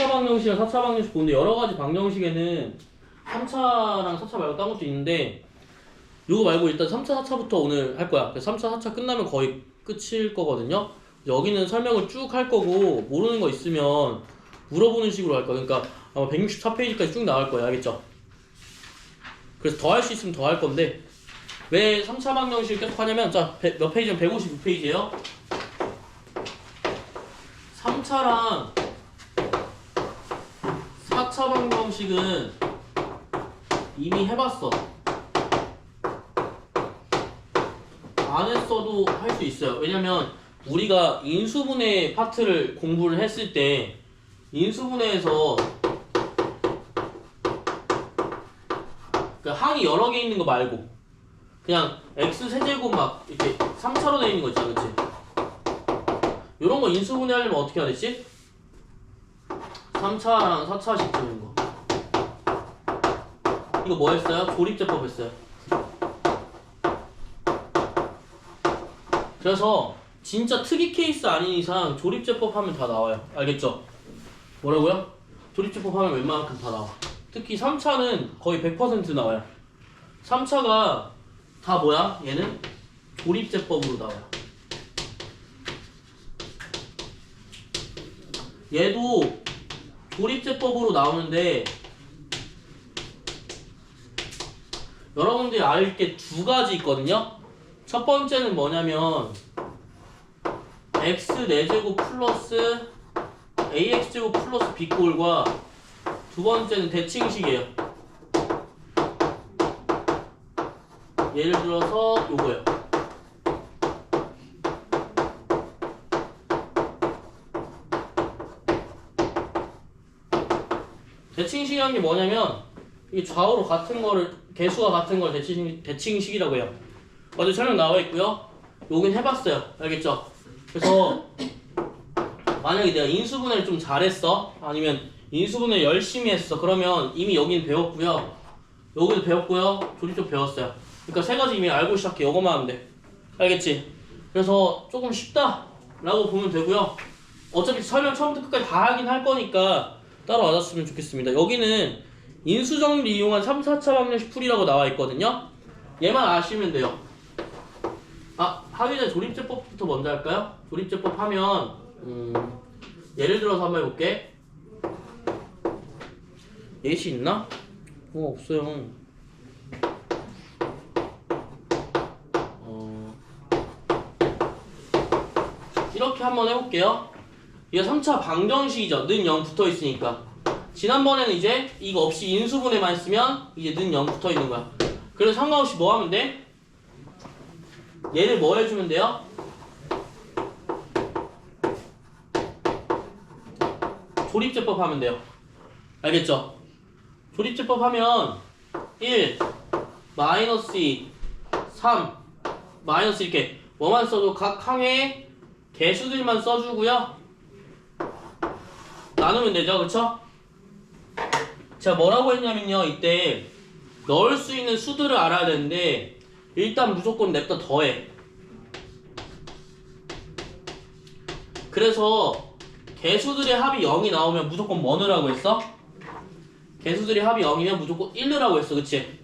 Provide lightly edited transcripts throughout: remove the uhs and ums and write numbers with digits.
3차 방정식이랑 4차 방정식 보는데 여러가지 방정식에는 3차랑 4차 말고 딴 것도 있는데 요거 말고 일단 3차 4차부터 오늘 할 거야. 그래서 3차 4차 끝나면 거의 끝일 거거든요. 여기는 설명을 쭉 할 거고 모르는 거 있으면 물어보는 식으로 할 거야. 그러니까 아마 164페이지까지 쭉 나갈 거야. 알겠죠? 그래서 더 할 수 있으면 더 할 건데 왜 3차 방정식을 계속 하냐면 자, 몇 페이지면 156페이지예요. 3차랑 4차 방정식은 이미 해봤어. 안 했어도 할 수 있어요. 왜냐면 우리가 인수분해 파트를 공부를 했을 때 인수분해에서 그 항이 여러 개 있는 거 말고 그냥 x세제곱 막 이렇게 3차로 되어 있는 거 있잖아, 그치? 요런 거 인수분해 하려면 어떻게 해야 되지? 3차랑 4차씩 주는 거. 이거 뭐 했어요? 조립제법 했어요. 그래서 진짜 특이 케이스 아닌 이상 조립제법 하면 다 나와요. 알겠죠? 뭐라고요? 조립제법 하면 웬만큼 다 나와. 특히 3차는 거의 100% 나와요. 3차가 다 뭐야? 얘는 조립제법으로 나와요. 얘도 조립제법으로 나오는데 여러분들이 알 게 두 가지 있거든요. 첫 번째는 뭐냐면 x4제곱 플러스 ax제곱 플러스 b꼴과 두 번째는 대칭식이에요. 예를 들어서 요거예요. 대칭식이라는 게 뭐냐면 이게 좌우로 같은 거를 개수가 같은 걸 대칭식이라고 해요. 어제 설명 나와 있고요. 여긴 해봤어요. 알겠죠? 그래서 만약에 내가 인수분해를 좀 잘했어, 아니면 인수분해 열심히 했어, 그러면 이미 여기는 배웠고요, 여기도 배웠고요, 조립도 배웠어요. 그러니까 세 가지 이미 알고 시작해. 요거만 하면 돼. 알겠지? 그래서 조금 쉽다 라고 보면 되고요. 어차피 설명 처음부터 끝까지 다 하긴 할 거니까 따라와줬으면 좋겠습니다. 여기는 인수정리 이용한 3, 4차 방정식 풀이라고 나와 있거든요. 얘만 아시면 돼요. 하기 전에 조립제법부터 먼저 할까요? 조립제법 하면 예를 들어서 한번 해볼게. 예시 있나? 없어요. 이렇게 한번 해볼게요. 이게 3차 방정식이죠. 는 0 붙어있으니까. 지난번에는 이제 이거 없이 인수분해만 했으면 이제 는 0 붙어있는 거야. 그래서 상관없이 뭐 하면 돼? 얘를 뭐 해주면 돼요? 조립제법 하면 돼요. 알겠죠? 조립제법 하면 1, 마이너스 2, 3, 마이너스 이렇게 뭐만 써도 각 항에 개수들만 써주고요. 나누면 되죠, 그쵸? 제가 뭐라고 했냐면요, 이때 넣을 수 있는 수들을 알아야 되는데 일단 무조건 냅다 더해. 그래서 개수들의 합이 0이 나오면 무조건 뭐 넣으라고 했어? 개수들의 합이 0이면 무조건 1 넣으라고 했어, 그치?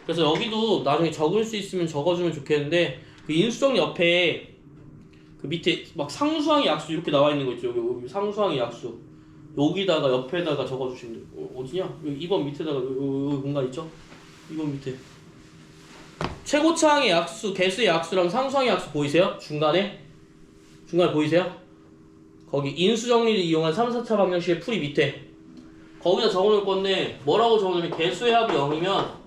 그래서 여기도 나중에 적을 수 있으면 적어주면 좋겠는데 그 인수정리 옆에 그 밑에 막 상수항의 약수 이렇게 나와 있는 거 있죠. 여기 상수항의 약수 여기다가 옆에다가 적어주시면 돼요. 어디냐? 여기 2번 밑에다가 여기 공간 있죠? 2번 밑에 최고차항의 약수, 개수의 약수랑 상수항의 약수 보이세요? 중간에 보이세요? 거기 인수정리를 이용한 3, 4차 방정식의 풀이 밑에 거기다 적어놓을 건데 뭐라고 적어놓으면 개수의 합이 0이면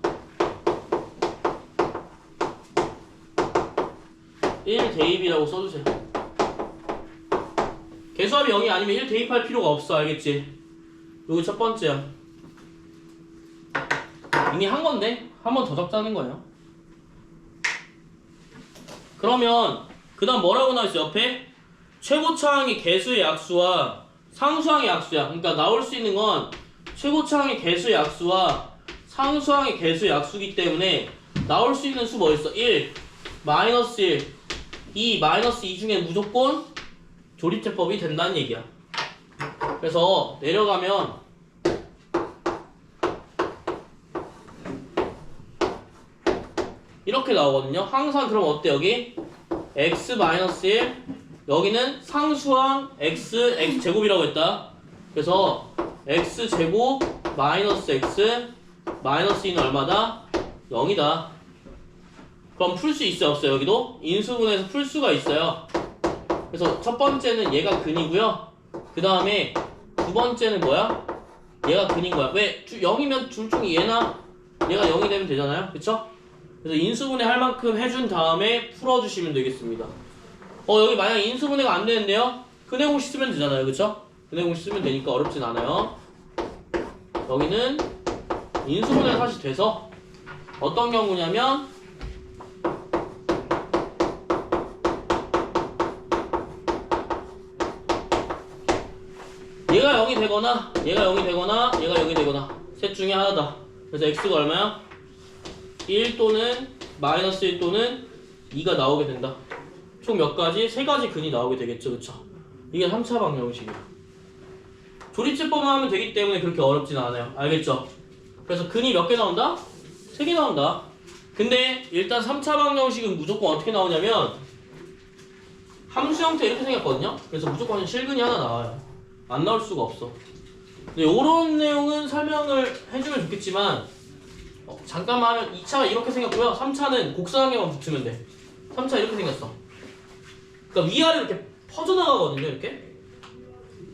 1 대입이라고 써주세요. 개수합이 0이 아니면 1 대입할 필요가 없어. 알겠지? 요게 첫 번째야. 이미 한 건데 한 번 더 적자는 거예요. 그러면 그 다음 뭐라고 나와있어? 옆에 최고차항의 개수의 약수와 상수항의 약수야. 그러니까 나올 수 있는 건 최고차항의 개수의 약수와 상수항의 개수의 약수기 때문에 나올 수 있는 수 뭐 있어? 1, 마이너스 1, 2, 마이너스 2 중에 무조건 조립제법이 된다는 얘기야. 그래서 내려가면 이렇게 나오거든요. 항상 그럼 어때 여기? x-1 여기는 상수항 x제곱이라고 했다. 그래서 x제곱 마이너스 x 마이너스 2는 얼마다? 0이다. 그럼 풀 수 있어요 없어요? 여기도 인수분해에서 풀 수가 있어요. 그래서 첫 번째는 얘가 근이고요. 그 다음에 두 번째는 뭐야? 얘가 근인 거야. 왜? 0이면 둘 중에 얘나 얘가 0이 되면 되잖아요. 그쵸? 그래서 인수분해 할 만큼 해준 다음에 풀어주시면 되겠습니다. 여기 만약 인수분해가 안 되는데요? 근해 공식 쓰면 되잖아요. 그쵸? 근해 공식 쓰면 되니까 어렵진 않아요. 여기는 인수분해가 사실 돼서 어떤 경우냐면 얘가 0이 되거나 얘가 0이 되거나 얘가 0이 되거나 셋 중에 하나다. 그래서 x가 얼마야? 1 또는 마이너스 1 또는 2가 나오게 된다. 총 몇 가지? 세 가지 근이 나오게 되겠죠. 그쵸? 이게 3차 방정식이야. 조립제법만 하면 되기 때문에 그렇게 어렵진 않아요. 알겠죠? 그래서 근이 몇 개 나온다? 3개 나온다. 근데 일단 3차 방정식은 무조건 어떻게 나오냐면 함수 형태 이렇게 생겼거든요. 그래서 무조건 실근이 하나 나와요. 안 나올 수가 없어. 근데 요런 내용은 설명을 해주면 좋겠지만 잠깐만 하면 2차가 이렇게 생겼고요. 3차는 곡선한개만 붙으면 돼. 3차 이렇게 생겼어. 그러니까 위아래 이렇게 퍼져나가거든요. 이렇게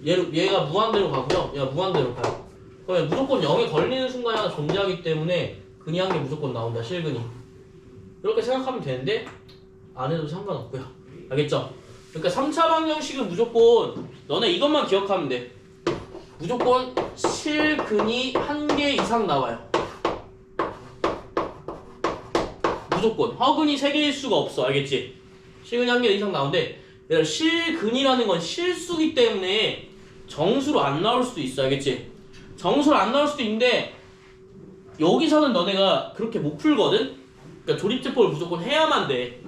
얘가 무한대로 가고요. 얘가 무한대로 가요. 그러면 무조건 0에 걸리는 순간이 하나 존재하기 때문에 근이 한 개 무조건 나온다. 실근이. 이렇게 생각하면 되는데 안 해도 상관없고요. 알겠죠? 그러니까 3차 방정식은 무조건 너네 이것만 기억하면 돼. 무조건 실근이 한 개 이상 나와요. 무조건 허근이 3개일 수가 없어. 알겠지? 실근이 한 개 이상 나오는데 얘들아 실근이라는 건 실수기 때문에 정수로 안 나올 수도 있어. 알겠지? 정수로 안 나올 수도 있는데 여기서는 너네가 그렇게 못 풀거든? 그러니까 조립제법을 무조건 해야만 돼.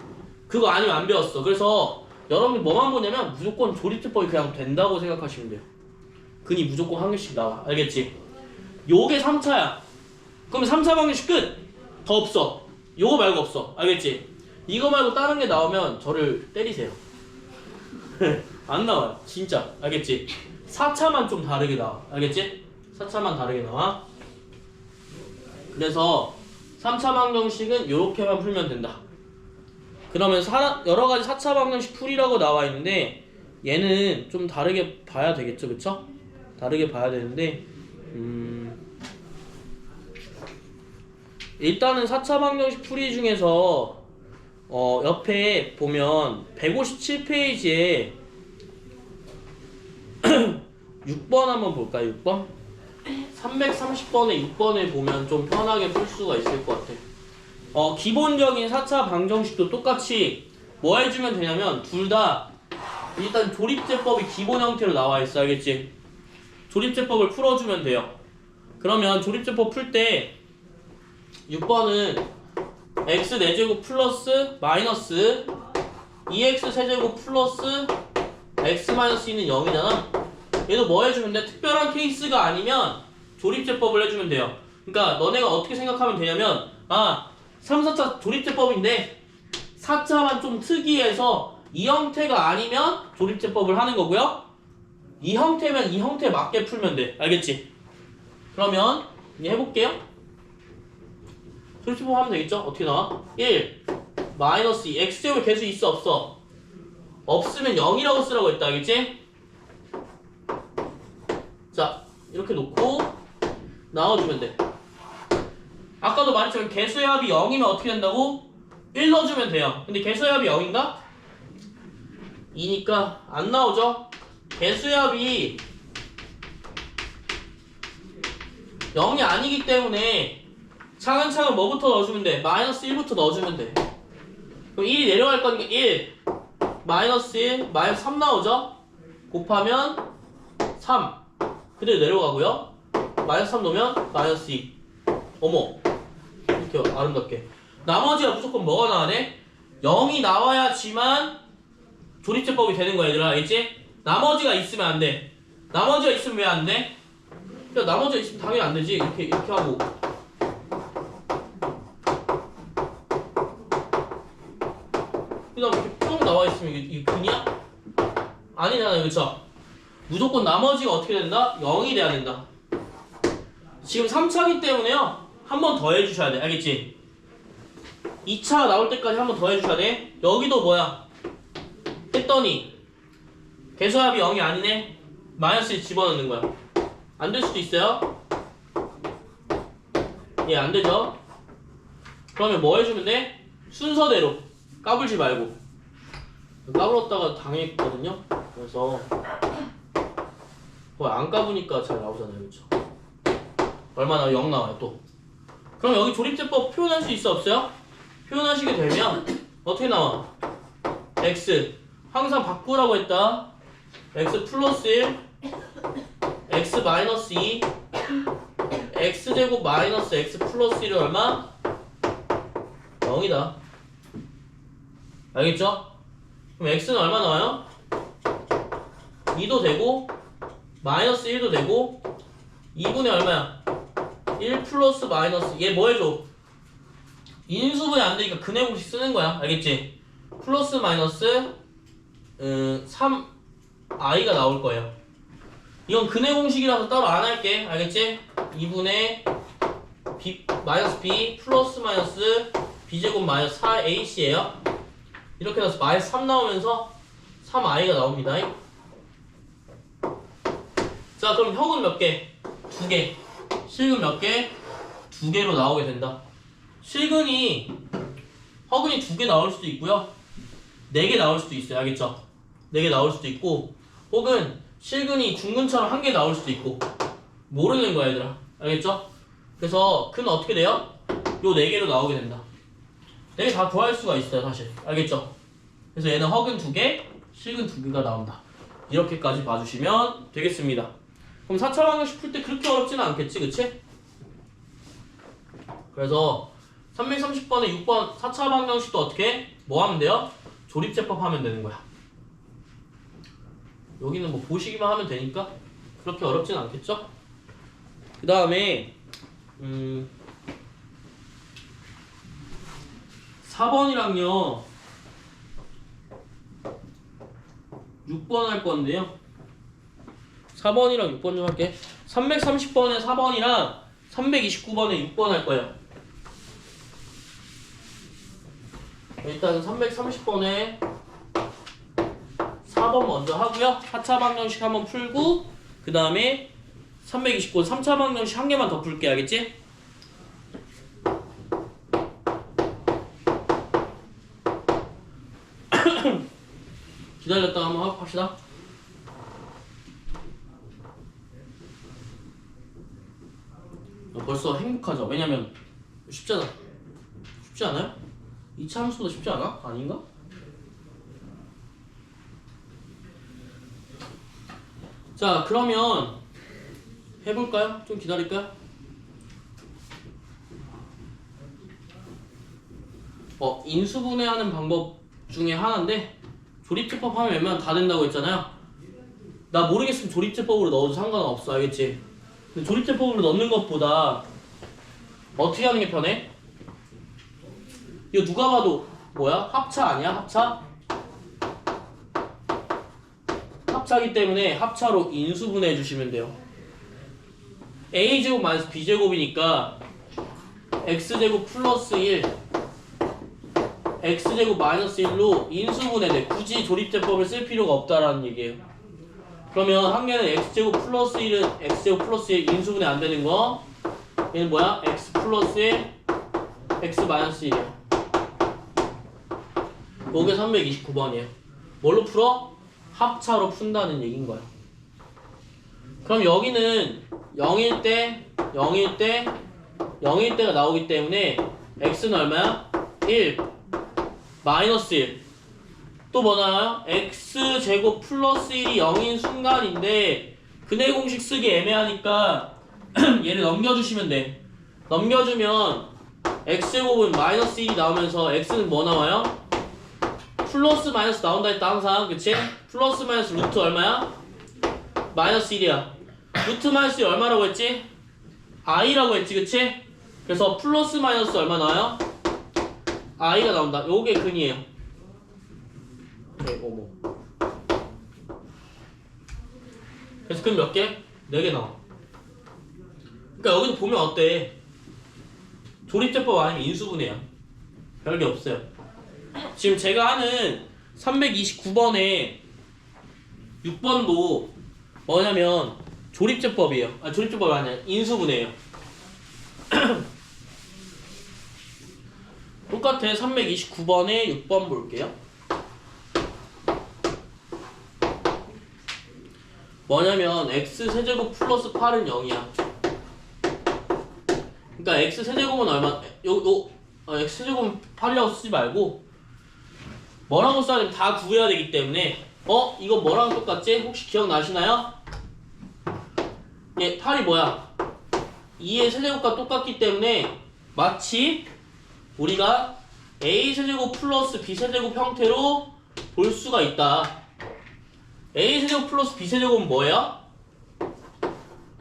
그거 아니면 안 배웠어. 그래서 여러분이 뭐만 보냐면 무조건 조립제법이 그냥 된다고 생각하시면 돼요. 근이 무조건 한 개씩 나와. 알겠지? 요게 3차야. 그러면 3차 방정식 끝! 더 없어. 요거 말고 없어. 알겠지? 이거 말고 다른 게 나오면 저를 때리세요. 안 나와요. 진짜. 알겠지? 4차만 좀 다르게 나와. 알겠지? 4차만 다르게 나와. 그래서 3차 방정식은 요렇게만 풀면 된다. 그러면 여러가지 4차 방정식 풀이라고 나와 있는데 얘는 좀 다르게 봐야 되겠죠. 그쵸? 다르게 봐야 되는데 일단은 4차 방정식 풀이 중에서 옆에 보면 157페이지에 6번 한번 볼까요? 6번? 330번에 6번을 보면 좀 편하게 풀 수가 있을 것 같아. 기본적인 4차 방정식도 똑같이 뭐 해주면 되냐면 둘 다 일단 조립제법이 기본 형태로 나와 있어. 알겠지? 조립제법을 풀어주면 돼요. 그러면 조립제법 풀 때 6번은 x 4제곱 플러스 마이너스 2x 세제곱 플러스 x 마이너스 2는 0이잖아. 얘도 뭐 해주면 돼? 특별한 케이스가 아니면 조립제법을 해주면 돼요. 그러니까 너네가 어떻게 생각하면 되냐면 3, 4차 조립제법인데 4차만 좀 특이해서 이 형태가 아니면 조립제법을 하는 거고요. 이 형태면 이 형태에 맞게 풀면 돼. 알겠지? 그러면 이제 해볼게요. 조립제법 하면 되겠죠? 어떻게 나와? 1 마이너스 2 x제곱에 개수 있어 없어? 없으면 0이라고 쓰라고 했다. 알겠지? 자 이렇게 놓고 나와주면 돼. 아까도 말했지만 개수의 합이 0이면 어떻게 된다고? 1 넣어주면 돼요. 근데 개수의 합이 0인가? 2니까 안 나오죠? 개수의 합이 0이 아니기 때문에 차근차근 뭐부터 넣어주면 돼? 마이너스 1부터 넣어주면 돼. 그럼 1이 내려갈 거니까 1 마이너스 1 마이너스 3 나오죠? 곱하면 3 그대로 내려가고요. 마이너스 3 넣으면 마이너스 2 어머 이렇게 아름답게 나머지가 무조건 뭐가 나와야 돼? 0이 나와야지만 조립제법이 되는 거야. 얘들아 알겠지? 나머지가 있으면 안 돼. 나머지가 있으면 왜 안 돼? 야, 나머지가 있으면 당연히 안 되지. 이렇게 하고. 그 다음 이렇게 쭉 나와 있으면 이게 근이야? 아니잖아요, 그쵸? 무조건 나머지가 어떻게 된다? 0이 돼야 된다. 지금 3차기 때문에요. 한 번 더 해주셔야 돼. 알겠지? 2차 나올 때까지 한 번 더 해주셔야 돼. 여기도 뭐야? 했더니 개수합이 0이 아니네? 마이너스 1 집어넣는 거야. 안 될 수도 있어요. 예, 안 되죠? 그러면 뭐 해주면 돼? 순서대로. 까불지 말고. 까불었다가 당했거든요? 그래서 거의 안 까부니까 잘 나오잖아요. 그쵸? 얼마나 0 나와요, 또. 그럼 여기 조립제법 표현할 수 있어, 없어요? 표현하시게 되면 어떻게 나와? x 항상 바꾸라고 했다. x 플러스 1 x 마이너스 2 x제곱 마이너스 x 플러스 1은 얼마? 0이다. 알겠죠? 그럼 x는 얼마 나와요? 2도 되고 마이너스 1도 되고 2분의 얼마야? 1 플러스 마이너스 얘 뭐 해줘? 인수분해 안 되니까 근해 공식 쓰는 거야. 알겠지? 플러스 마이너스 3i가 나올 거예요. 이건 근해 공식이라서 따로 안 할게. 알겠지? 2분의 b 마이너스 b 플러스 마이너스 b제곱 마이너스 4ac예요. 이렇게 해서 마이너스 3 나오면서 3i가 나옵니다. 자, 그럼 혁은 몇 개? 2개. 실근 몇 개? 2개로 나오게 된다. 실근이 허근이 2개 나올 수도 있고요. 4개 나올 수도 있어요. 알겠죠? 4개 나올 수도 있고 혹은 실근이 중근처럼 1개 나올 수도 있고 모르는 거야, 얘들아. 알겠죠? 그래서 근은 어떻게 돼요? 요 4개로 나오게 된다. 4개 다 구할 수가 있어요, 사실. 알겠죠? 그래서 얘는 허근 2개, 실근 2개가 나온다. 이렇게까지 봐주시면 되겠습니다. 그럼 4차 방정식 풀 때 그렇게 어렵지는 않겠지, 그치? 그래서 330번에 6번 4차 방정식도 어떻게? 뭐 하면 돼요? 조립제법 하면 되는 거야. 여기는 뭐 보시기만 하면 되니까 그렇게 어렵진 않겠죠? 그 다음에 4번이랑요 6번 할 건데요. 4번이랑 6번 좀 할게. 330번에 4번이랑 329번에 6번 할 거예요. 일단 330번에 4번 먼저 하고요. 4차 방정식 한번 풀고 그 다음에 329번 3차 방정식 한 개만 더 풀게. 알겠지? 기다렸다가 한번 합시다. 벌써 행복하죠? 왜냐면 쉽잖아. 쉽지 않아요? 2차 함수도 쉽지 않아? 아닌가? 자, 그러면 해볼까요? 좀 기다릴까요? 인수분해하는 방법 중에 하나인데 조립제법 하면 웬만하면 다 된다고 했잖아요. 나 모르겠으면 조립제법으로 넣어도 상관없어. 알겠지? 근데 조립제법으로 넣는 것보다 어떻게 하는 게 편해? 이거 누가 봐도 뭐야? 합차 아니야? 합차? 합차기 때문에 합차로 인수분해 해주시면 돼요. a제곱 마이너스 b제곱이니까 x제곱 플러스 1 x제곱 마이너스 1로 인수분해돼. 굳이 조립제법을 쓸 필요가 없다라는 얘기예요. 그러면 한 개는 x제곱 플러스 1은 x제곱 플러스 1 인수분해 안 되는 거. 얘는 뭐야? x 플러스 1 x 마이너스 1이야. 요게 329번이에요. 뭘로 풀어? 합차로 푼다는 얘기인 거야. 그럼 여기는 0일 때 0일 때가 나오기 때문에 x는 얼마야? 1 마이너스 1 또 뭐 나와요? x제곱 플러스 1이 0인 순간인데 근해 공식 쓰기 애매하니까 얘를 넘겨주시면 돼. 넘겨주면 x제곱은 마이너스 1이 나오면서 x는 뭐 나와요? 플러스 마이너스 나온다 했다 항상. 그치? 플러스 마이너스 루트 얼마야? 마이너스 1이야. 루트 마이너스 1 얼마라고 했지? i라고 했지, 그치? 그래서 플러스 마이너스 얼마 나와요? i가 나온다. 요게 근이에요. 네, 어머. 그래서 근 몇 개? 4개 나와. 그러니까 여기도 보면 어때? 조립제법 아니면 인수분해야. 별게 없어요. 지금 제가 하는 329번에 6번도 뭐냐면 조립제법이에요. 아, 조립제법이 아니야. 인수분해예요. 똑같아. 329번에 6번 볼게요. 뭐냐면 x세제곱 플러스 8은 0이야. 그러니까 x세제곱은 얼마? x세제곱은 8이라고 쓰지 말고 뭐라고 써야 되면 다 구해야 되기 때문에 이거 뭐랑 똑같지? 혹시 기억나시나요? 예, 8이 뭐야? 2의 세제곱과 똑같기 때문에 마치 우리가 a세제곱 플러스 b세제곱 형태로 볼 수가 있다. a세제곱 플러스 b세제곱은 뭐예요?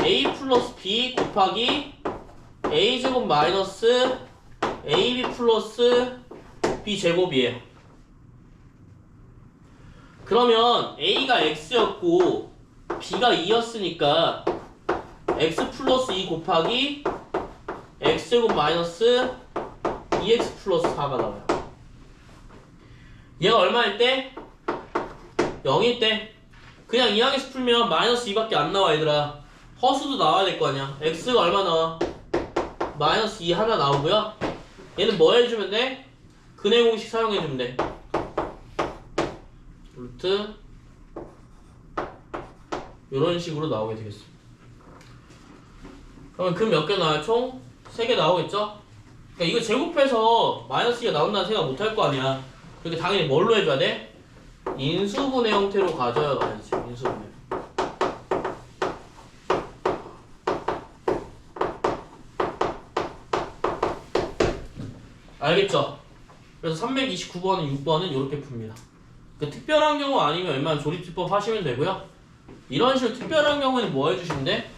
a 플러스 b 곱하기 a제곱 마이너스 ab 플러스 b제곱이에요. 그러면 a가 x였고 b가 2였으니까 x 플러스 2 곱하기 x제곱 마이너스 2x 플러스 4가 나와요. 얘가 얼마일 때? 0일 때. 그냥 이항에서 풀면 마이너스 2밖에 안 나와 얘들아. 허수도 나와야 될 거 아니야. x가 얼마 나와? 마이너스 2 하나 나오고요. 얘는 뭐 해주면 돼? 근의 공식 사용해주면 돼. 루트 이런 식으로 나오게 되겠습니다. 그러면 근 몇 개 나와요? 총 3개 나오겠죠? 그러니까 이거 제곱해서 마이너스 2가 나온다는 생각 못 할 거 아니야. 그러니까 당연히 뭘로 해줘야 돼? 인수분해 형태로 가져야지. 인수분해. 알겠죠? 그래서 329번은 6번은 이렇게 풉니다. 그러니까 특별한 경우 아니면 웬만한 조립제법 하시면 되고요. 이런 식으로 특별한 경우에는 뭐 해주시면 돼?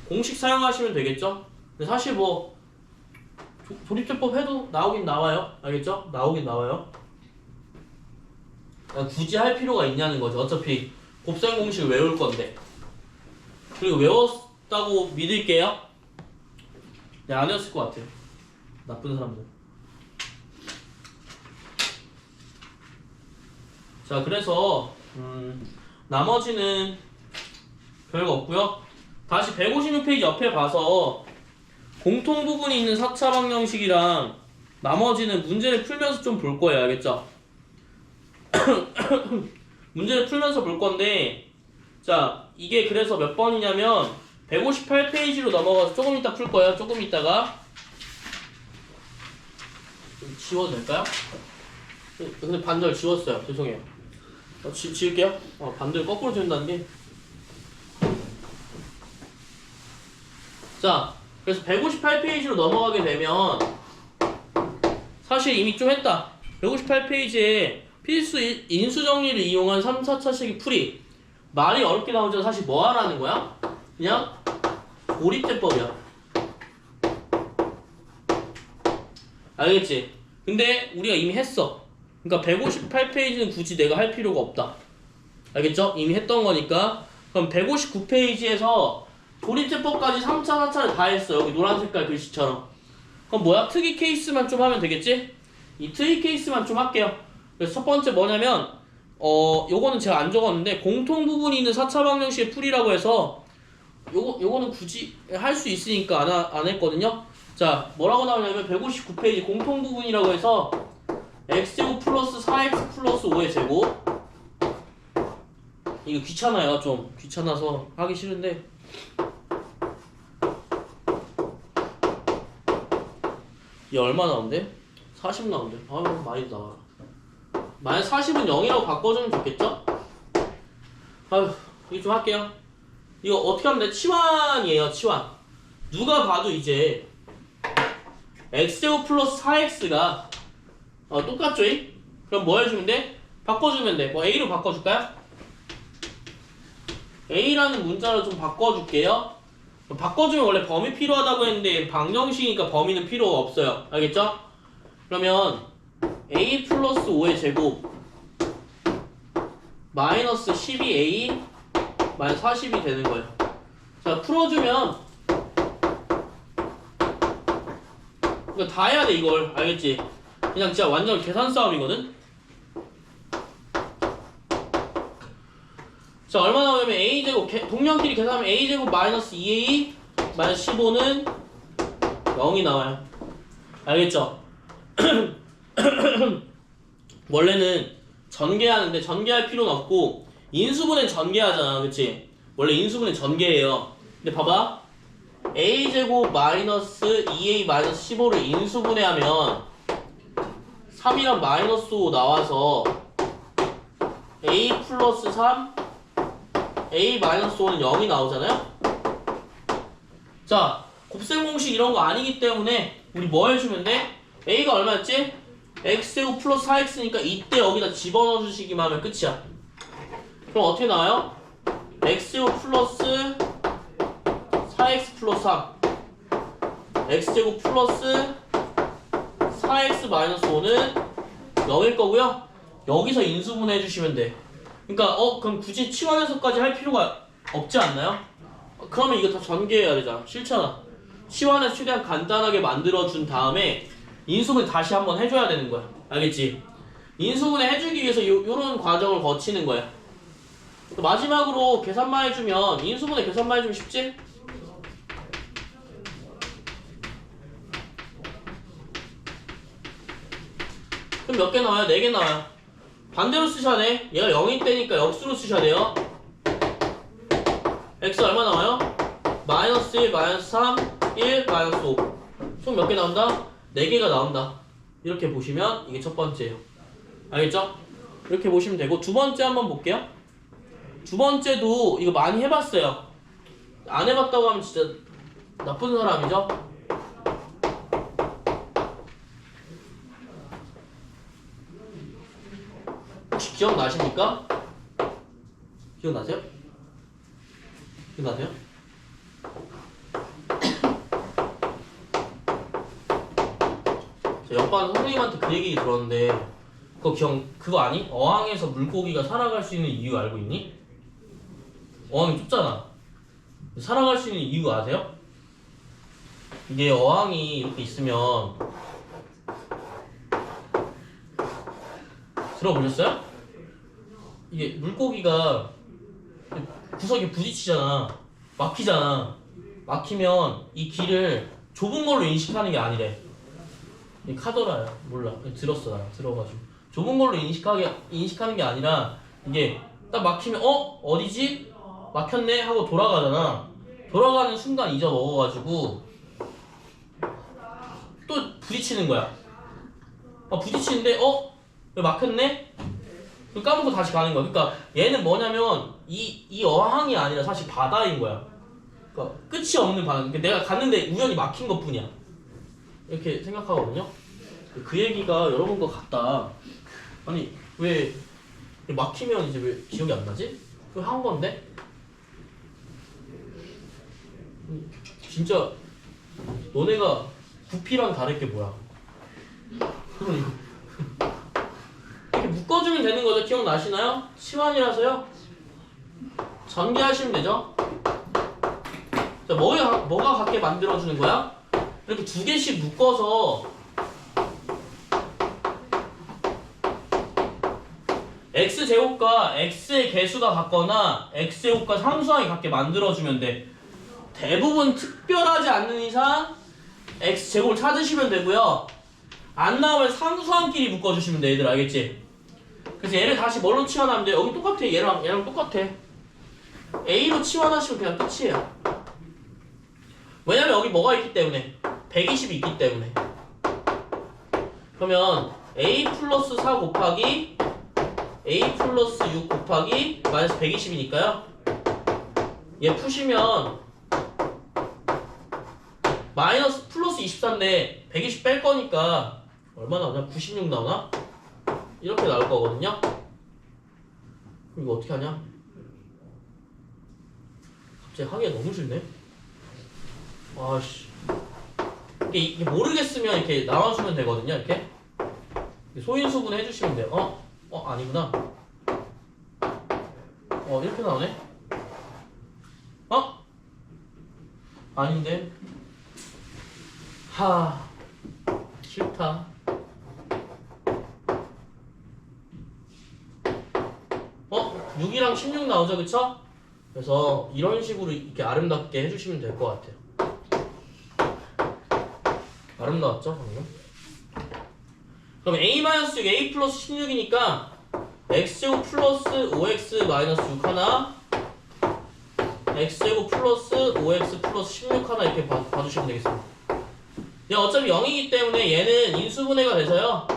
공식 사용하시면 되겠죠? 근데 사실 뭐 조립제법 해도 나오긴 나와요. 알겠죠? 나오긴 나와요. 굳이 할 필요가 있냐는 거죠. 어차피 곱셈 공식을 외울 건데. 그리고 외웠다고 믿을게요. 네, 안 외웠을 것 같아요. 나쁜 사람들. 자, 그래서 나머지는 별거 없고요. 다시 156페이지 옆에 봐서 공통 부분이 있는 4차 방정식이랑 나머지는 문제를 풀면서 좀 볼 거예요. 알겠죠? 문제를 풀면서 볼 건데, 자, 이게 그래서 몇 번이냐면 158페이지로 넘어가서 조금 이따 풀 거예요. 조금 이따가. 좀 지워도 될까요? 근데 반절 지웠어요. 죄송해요. 지울게요. 반절 거꾸로 지운다는 게. 자, 그래서 158페이지로 넘어가게 되면 사실 이미 좀 했다. 158페이지에 필수 인수 정리를 이용한 3, 4차식의 풀이. 말이 어렵게 나오죠. 사실 뭐 하라는 거야? 그냥 고립제법이야. 알겠지? 근데 우리가 이미 했어. 그러니까 158페이지는 굳이 내가 할 필요가 없다. 알겠죠? 이미 했던 거니까. 그럼 159페이지에서 조립제법까지 3차, 4차를 다 했어. 여기 노란 색깔 글씨처럼. 그럼 뭐야? 특이 케이스만 좀 하면 되겠지? 이 특이 케이스만 좀 할게요. 그래서 첫 번째 뭐냐면 요거는 제가 안 적었는데 공통 부분이 있는 4차 방정식의 풀이라고 해서 요거는 굳이 할 수 있으니까 안 했거든요. 자, 뭐라고 나오냐면 159페이지 공통 부분이라고 해서 x제곱 플러스 4x 플러스 5의 제곱. 이거 귀찮아요. 좀 귀찮아서 하기 싫은데 얘 얼마 나온대? 40 나온대. 아유, 많이 나와. 만약 40은 0이라고 바꿔주면 좋겠죠? 아유, 이거 좀 할게요. 이거 어떻게 하면 돼? 치환이에요, 치환. 누가 봐도 이제 x제곱 플러스 4x가 똑같죠? 그럼 뭐 해주면 돼? 바꿔주면 돼. 뭐 a로 바꿔줄까요? A라는 문자를 좀 바꿔줄게요. 바꿔주면 원래 범위 필요하다고 했는데 방정식이니까 범위는 필요가 없어요. 알겠죠? 그러면 A 플러스 5의 제곱 마이너스 12A 마이너스 40이 되는 거예요. 자, 풀어주면 이거 다 해야 돼, 이걸. 알겠지? 그냥 진짜 완전 계산 싸움이거든? 자, 얼마 나오냐면 A제곱, 동량끼리 계산하면 A제곱 마이너스 2A 마이너스 15는 0이 나와요. 알겠죠? 원래는 전개하는데 전개할 필요는 없고 인수분해 전개하잖아. 그치? 원래 인수분해 전개예요. 근데 봐봐. A제곱 마이너스 2A 마이너스 15를 인수분해하면 3이랑 마이너스 5 나와서 A 플러스 3 A 마이너스 5는 0이 나오잖아요? 자, 곱셈 공식 이런 거 아니기 때문에 우리 뭐 해주면 돼? A가 얼마였지? X제곱 플러스 4X니까 이때 여기다 집어넣어 주시기만 하면 끝이야. 그럼 어떻게 나와요? X제곱 플러스 4X 플러스 3 X제곱 플러스 4X 마이너스 5는 0일 거고요. 여기서 인수분해 해주시면 돼. 그러니까 그럼 굳이 치환해서까지 할 필요가 없지 않나요? 그러면 이거 다 전개해야 되잖아. 싫잖아. 치환해서 최대한 간단하게 만들어준 다음에 인수분해 다시 한번 해줘야 되는 거야. 알겠지? 인수분해 해주기 위해서 요런 과정을 거치는 거야. 또 마지막으로 계산만 해주면 인수분해 계산만 해주면 쉽지? 그럼 몇 개 나와요? 4개 나와요. 반대로 쓰셔야 돼. 얘가 0일 때니까 역수로 쓰셔야 돼요. X 얼마 나와요? 마이너스 1, 마이너스 3, 1, 마이너스 5. 총 몇 개 나온다? 4개가 나온다. 이렇게 보시면 이게 첫 번째예요. 알겠죠? 이렇게 보시면 되고 두 번째 한번 볼게요. 두 번째도 이거 많이 해봤어요. 안 해봤다고 하면 진짜 나쁜 사람이죠? 혹시 기억나십니까? 기억나세요? 기억나세요? 저 옆반 선생님한테 그 얘기 들었는데 그거 아니? 어항에서 물고기가 살아갈 수 있는 이유 알고 있니? 어항이 좁잖아. 살아갈 수 있는 이유 아세요? 이게 어항이 이렇게 있으면 들어보셨어요? 이게 물고기가 구석에 부딪히잖아. 막히잖아. 막히면 이 길을 좁은 걸로 인식하는 게 아니래. 이 카더라야. 몰라. 들었어. 나 들어가지고. 좁은 걸로 인식하는 게 아니라 이게 딱 막히면 어디지? 막혔네? 하고 돌아가잖아. 돌아가는 순간 잊어먹어가지고 또 부딪히는 거야. 부딪히는데 왜 막혔네? 까먹고 다시 가는 거야. 그러니까 얘는 뭐냐면 이 어항이 아니라 사실 바다인 거야. 그러니까 끝이 없는 바다. 그러니까 내가 갔는데 우연히 막힌 것 뿐이야. 이렇게 생각하거든요. 그 얘기가 여러분 거 같다. 아니 왜 막히면 이제 왜 기억이 안 나지? 그거 한 건데? 진짜 너네가 부피랑 다를 게 뭐야? 이렇게 묶어주면 되는 거죠. 기억나시나요? 치환이라서요. 전개하시면 되죠. 자, 뭐가 같게 만들어주는 거야? 이렇게 2개씩 묶어서 x제곱과 x의 개수가 같거나 x제곱과 상수항이 같게 만들어주면 돼. 대부분 특별하지 않는 이상 x제곱을 찾으시면 되고요. 안 나오면 상수항끼리 묶어주시면 돼. 얘들 알겠지? 그래서 얘를 다시 뭘로 치환하면 돼? 여기 똑같아. 얘랑 똑같아. A로 치환하시면 그냥 끝이에요. 왜냐면 여기 뭐가 있기 때문에 120이 있기 때문에. 그러면 A 플러스 4 곱하기 A 플러스 6 곱하기 마이너스 120이니까요. 얘 푸시면 마이너스 플러스 24인데 120 뺄 거니까 얼마 나오냐? 96 나오나? 이렇게 나올 거거든요. 그럼 이거 어떻게 하냐? 진짜 하기가 너무 싫네. 아씨. 이게 모르겠으면 이렇게 나와주면 되거든요. 이렇게 소인수분 해주시면 돼요. 아니구나. 이렇게 나오네. 아닌데. 싫다. 6이랑 16 나오죠, 그쵸? 그래서 이런 식으로 이렇게 아름답게 해주시면 될 것 같아요. 아름다웠죠, 방금? 그럼 a-6, a 플러스 16이니까 x제곱 플러스 5x 마이너스 6 하나, x제곱 플러스 5x 플러스 16 하나 이렇게 봐주시면 되겠습니다. 어차피 0이기 때문에 얘는 인수분해가 돼서요.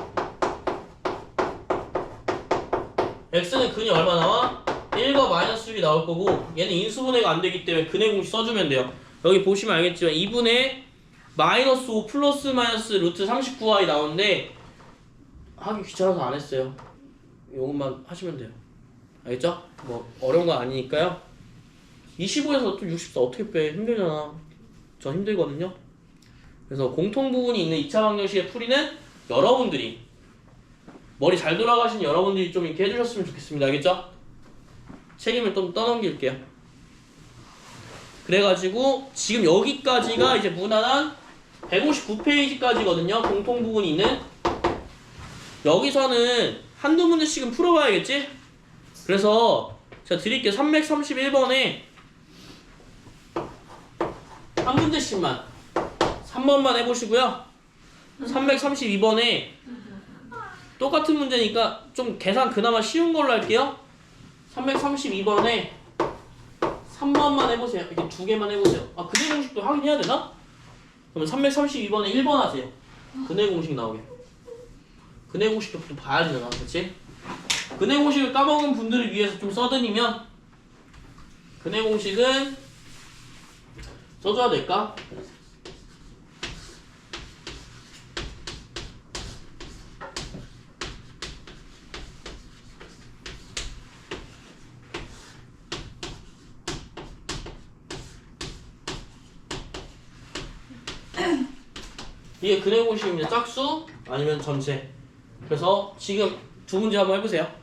x는 근이 얼마 나와? 1과 마이너스 6이 나올 거고 얘는 인수분해가 안 되기 때문에 근의 공식 써주면 돼요. 여기 보시면 알겠지만 2분의 마이너스 5 플러스 마이너스 루트 39y 나오는데 하기 귀찮아서 안 했어요. 요것만 하시면 돼요. 알겠죠? 뭐 어려운 거 아니니까요. 25에서 또 64 어떻게 빼? 힘들잖아. 저 힘들거든요. 그래서 공통 부분이 있는 2차 방정식의 풀이는 여러분들이 머리 잘 돌아가신 여러분들이 좀 이렇게 해주셨으면 좋겠습니다. 알겠죠? 책임을 좀 떠넘길게요. 그래가지고 지금 여기까지가 이제 무난한 159페이지까지거든요. 공통 부분이 있는. 여기서는 한두 문제씩은 풀어봐야겠지? 그래서 제가 드릴게요. 331번에 한 문제씩만 3번만 해보시고요. 332번에 똑같은 문제니까 좀 계산 그나마 쉬운 걸로 할게요. 332번에 3번만 해보세요. 이렇게 두 개만 해보세요. 근해 공식도 확인해야 되나? 그러면 332번에 1번 하세요. 근해 공식 나오게. 근해 공식도 또 봐야 되잖아. 그치? 근해 공식을 까먹은 분들을 위해서 좀 써드리면 근해 공식은 써줘야 될까? 이게 근해 공식입니다. 짝수 아니면 전체. 그래서 지금 두 문제 한번 해보세요.